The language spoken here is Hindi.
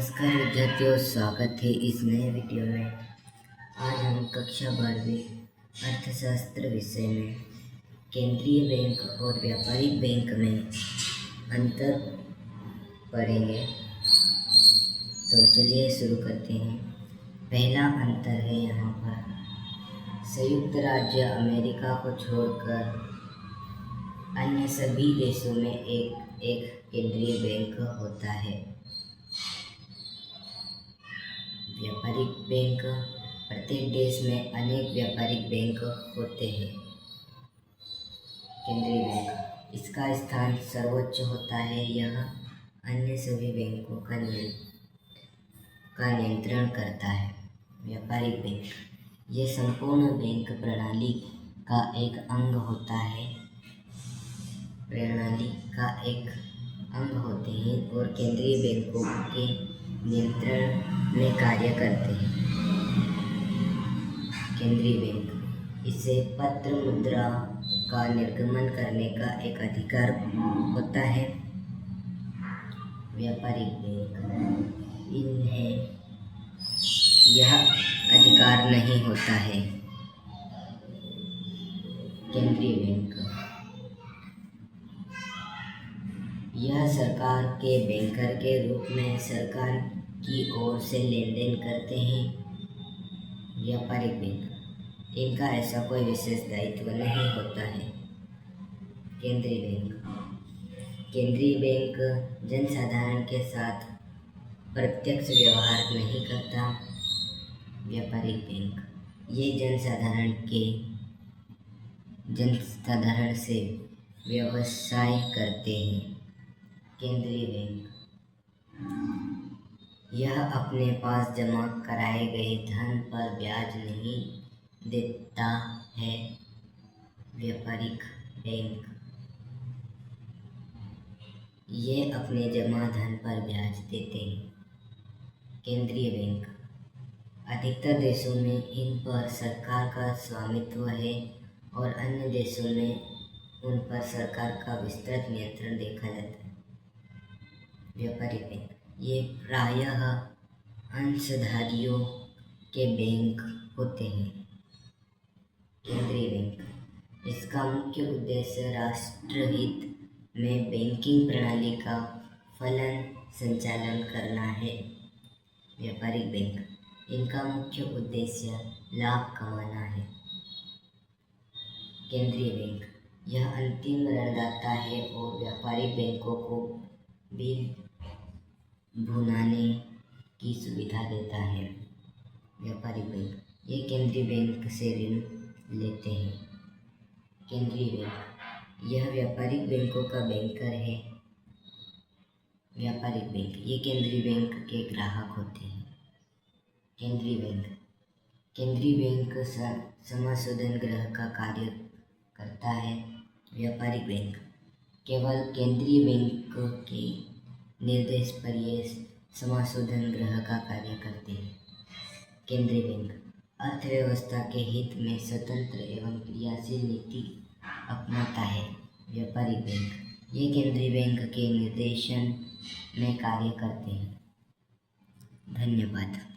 नमस्कार विद्यार्थियों, स्वागत है इस नए वीडियो में। आज हम कक्षा 12वीं अर्थशास्त्र विषय में केंद्रीय बैंक और व्यापारिक बैंक में अंतर पढ़ेंगे। तो चलिए शुरू करते हैं। पहला अंतर है यहाँ पर संयुक्त राज्य अमेरिका को छोड़कर अन्य सभी देशों में एक केंद्रीय बैंक होता है। व्यापारिक बैंक, प्रत्येक देश में अनेक व्यापारिक बैंक होते हैं। केंद्रीय बैंक इसका स्थान सर्वोच्च होता है। यह अन्य सभी बैंकों का नियंत्रण करता है। व्यापारिक बैंक ये संपूर्ण बैंक प्रणाली का एक अंग होता है। होते हैं और केंद्रीय बैंकों के नियंत्रण में कार्य करते हैं। केंद्रीय बैंक इसे पत्र मुद्रा का निर्गमन करने का एक अधिकार होता है। व्यापारिक बैंक इन्हें यह अधिकार नहीं होता है। केंद्रीय बैंक यह सरकार के बैंकर के रूप में सरकार की ओर से लेन देन करते हैं। व्यापारिक बैंक इनका ऐसा कोई विशेष दायित्व नहीं होता है। केंद्रीय बैंक जनसाधारण के साथ प्रत्यक्ष व्यवहार नहीं करता। व्यापारिक बैंक ये जनसाधारण से व्यवसाय करते हैं। केंद्रीय बैंक यह अपने पास जमा कराए गए धन पर ब्याज नहीं देता है। व्यापारिक बैंक ये अपने जमा धन पर ब्याज देते हैं। केंद्रीय बैंक अधिकतर देशों में इन पर सरकार का स्वामित्व है और अन्य देशों में उन पर सरकार का विस्तृत नियंत्रण देखा जाता है। व्यापारिक बैंक ये प्रायः अंशधारियों के बैंक होते हैं। केंद्रीय बैंक इसका मुख्य उद्देश्य राष्ट्रहित में बैंकिंग प्रणाली का संचालन करना है। व्यापारिक बैंक इनका मुख्य उद्देश्य लाभ कमाना है। केंद्रीय बैंक यह अंतिम ऋणदाता है और व्यापारिक बैंकों को बिल भुनाने की सुविधा देता है। व्यापारिक बैंक ये केंद्रीय बैंक से ऋण लेते हैं। केंद्रीय बैंक यह व्यापारिक बैंकों का बैंकर है। व्यापारिक बैंक ये केंद्रीय बैंक के ग्राहक होते हैं। केंद्रीय बैंक समाशोधन गृह का कार्य करता है। व्यापारिक बैंक केवल केंद्रीय बैंक के निर्देश पर ये समाशोधन गृह का कार्य करते हैं। केंद्रीय बैंक अर्थव्यवस्था के हित में स्वतंत्र एवं क्रियाशील नीति अपनाता है। व्यापारिक बैंक ये केंद्रीय बैंक के निर्देशन में कार्य करते हैं। धन्यवाद।